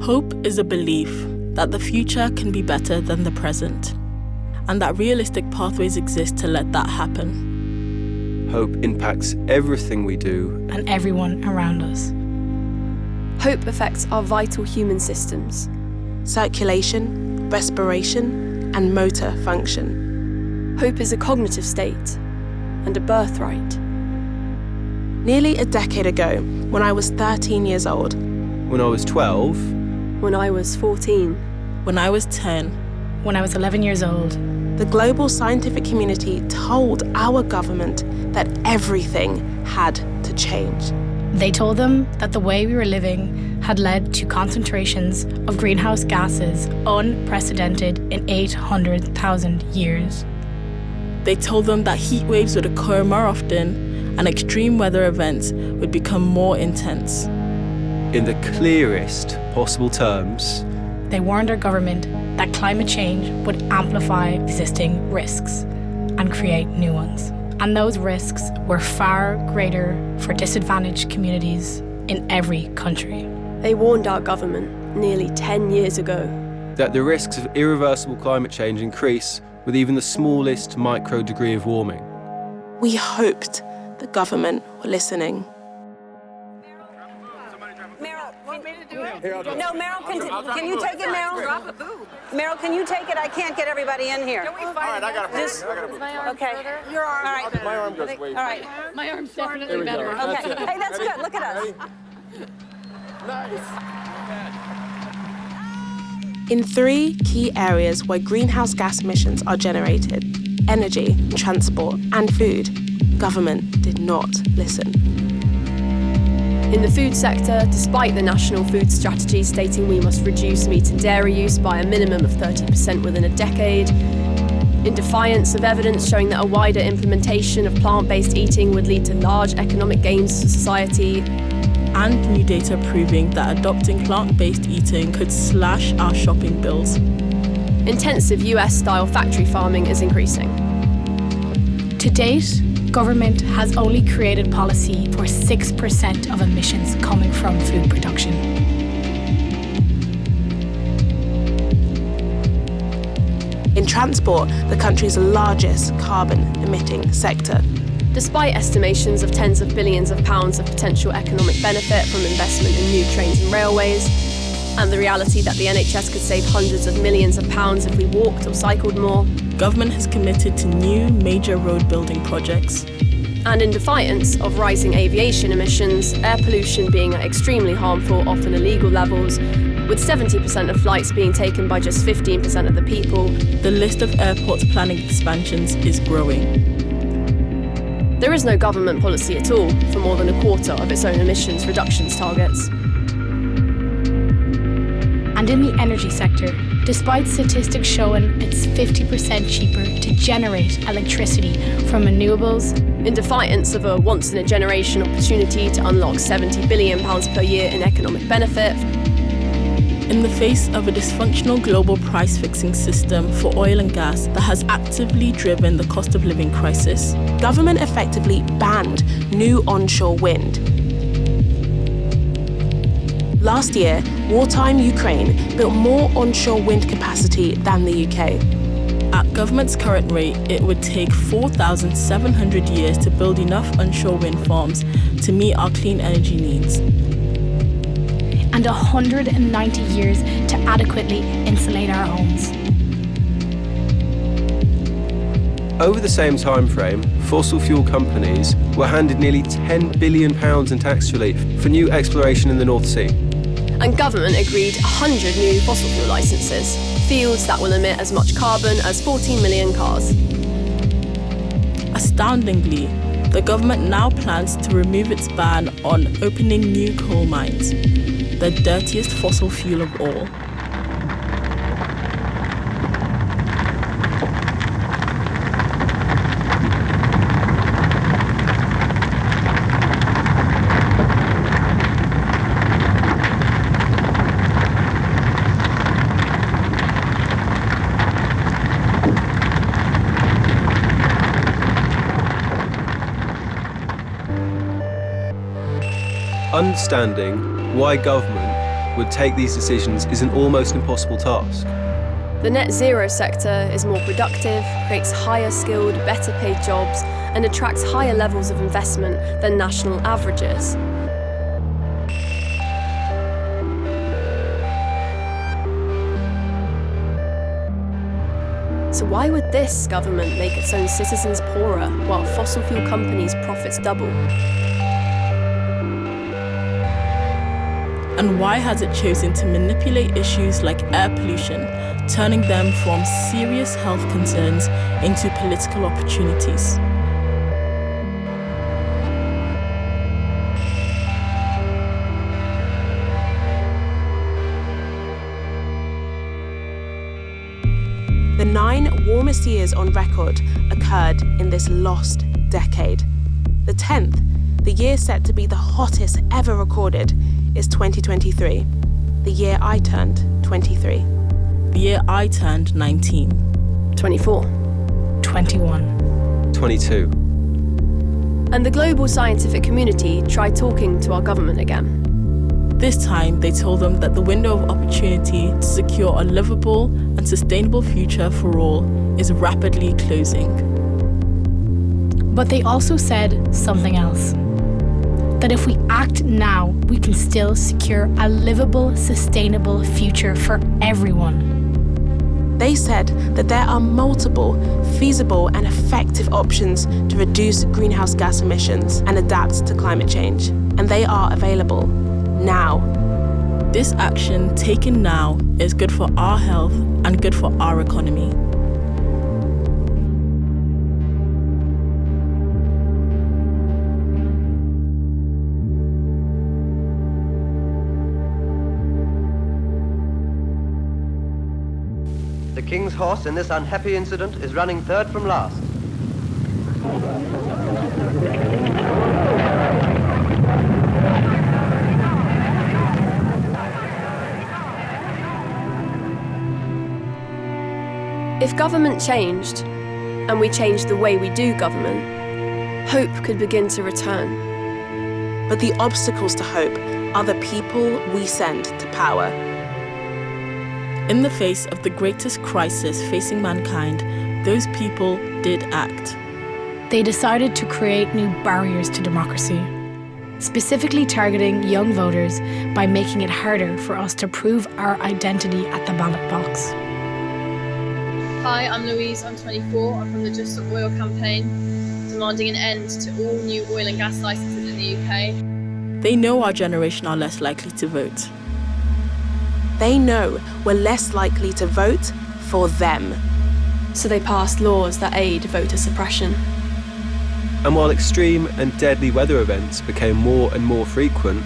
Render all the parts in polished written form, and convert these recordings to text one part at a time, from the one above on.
Hope is a belief that the future can be better than the present, and that realistic pathways exist to let that happen. Hope impacts everything we do and everyone around us. Hope affects our vital human systems. Circulation, respiration, and motor function. Hope is a cognitive state and a birthright. Nearly a decade ago, when I was 13 years old. When I was 12. When I was 14. When I was 10. When I was 11 years old. The global scientific community told our government that everything had to change. They told them that the way we were living had led to concentrations of greenhouse gases unprecedented in 800,000 years. They told them that heat waves would occur more often and extreme weather events would become more intense. In the clearest possible terms, they warned our government that climate change would amplify existing risks and create new ones. And those risks were far greater for disadvantaged communities in every country. They warned our government nearly 10 years ago that the risks of irreversible climate change increase with even the smallest micro degree of warming. We hoped the government were listening. No, Meryl, can you take it, Meryl? Meryl, can you take it? I can't get everybody in here. All right, I got it. Okay. Your arm. All right. My arm goes way. All right. My arm's definitely better. Okay. Hey, that's good. Look at us. Nice. In 3 key areas where greenhouse gas emissions are generated, energy, transport, and food, government did not listen. In the food sector, despite the National Food Strategy stating we must reduce meat and dairy use by a minimum of 30% within a decade, in defiance of evidence showing that a wider implementation of plant-based eating would lead to large economic gains to society, and new data proving that adopting plant-based eating could slash our shopping bills. Intensive US-style factory farming is increasing. To date, government has only created policy for 6% of emissions coming from food production. In transport, the country's largest carbon-emitting sector. Despite estimations of tens of billions of pounds of potential economic benefit from investment in new trains and railways, and the reality that the NHS could save hundreds of millions of pounds if we walked or cycled more, government has committed to new major road building projects. And in defiance of rising aviation emissions, air pollution being at extremely harmful, often illegal levels, with 70% of flights being taken by just 15% of the people, the list of airports planning expansions is growing. There is no government policy at all for more than a quarter of its own emissions reductions targets. And in the energy sector, despite statistics showing it's 50% cheaper to generate electricity from renewables, in defiance of a once-in-a-generation opportunity to unlock £70 billion per year in economic benefit, in the face of a dysfunctional global price-fixing system for oil and gas that has actively driven the cost of living crisis, government effectively banned new onshore wind. Last year, wartime Ukraine built more onshore wind capacity than the UK. At government's current rate, it would take 4,700 years to build enough onshore wind farms to meet our clean energy needs. And 190 years to adequately insulate our homes. Over the same time frame, fossil fuel companies were handed nearly £10 billion in tax relief for new exploration in the North Sea. And government agreed 100 new fossil fuel licences, fields that will emit as much carbon as 14 million cars. Astoundingly, the government now plans to remove its ban on opening new coal mines, the dirtiest fossil fuel of all. Understanding why government would take these decisions is an almost impossible task. The net zero sector is more productive, creates higher skilled, better paid jobs, and attracts higher levels of investment than national averages. So why would this government make its own citizens poorer while fossil fuel companies' profits double? And why has it chosen to manipulate issues like air pollution, turning them from serious health concerns into political opportunities? The 9 warmest years on record occurred in this lost decade. The 10th, the year set to be the hottest ever recorded, is 2023, the year I turned 23. The year I turned 19. 24. 21. 22. And the global scientific community tried talking to our government again. This time, they told them that the window of opportunity to secure a livable and sustainable future for all is rapidly closing. But they also said something else. That if we act now, we can still secure a livable, sustainable future for everyone. They said that there are multiple feasible and effective options to reduce greenhouse gas emissions and adapt to climate change, and they are available now. This action taken now is good for our health and good for our economy. The King's horse in this unhappy incident is running third from last. If government changed, and we changed the way we do government, hope could begin to return. But the obstacles to hope are the people we send to power. In the face of the greatest crisis facing mankind, those people did act. They decided to create new barriers to democracy, specifically targeting young voters by making it harder for us to prove our identity at the ballot box. Hi, I'm Louise, I'm 24, I'm from the Just Stop Oil campaign, demanding an end to all new oil and gas licences in the UK. They know our generation are less likely to vote. They know we're less likely to vote for them. So they passed laws that aid voter suppression. And while extreme and deadly weather events became more and more frequent,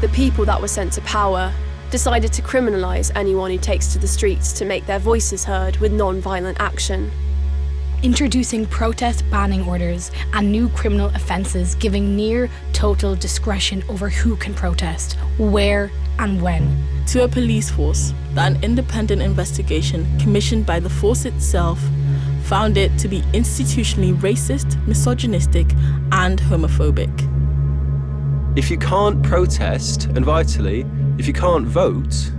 The people that were sent to power decided to criminalise anyone who takes to the streets to make their voices heard with non-violent action. Introducing protest banning orders and new criminal offences, giving near total discretion over who can protest, where and when. To a police force that an independent investigation commissioned by the force itself found it to be institutionally racist, misogynistic, and homophobic. if you can't protest, and vitally, if you can't vote,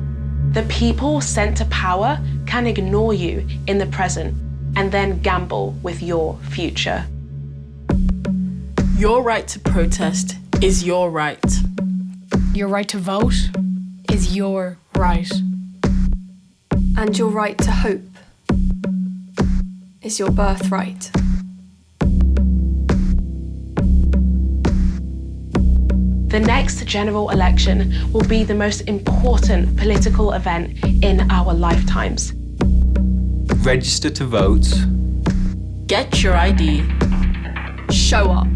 the people sent to power can ignore you in the present and then gamble with your future. Your right to protest is your right. Your right to vote is your right. And your right to hope is your birthright. The next general election will be the most important political event in our lifetimes. register to vote, Get your ID. Show up.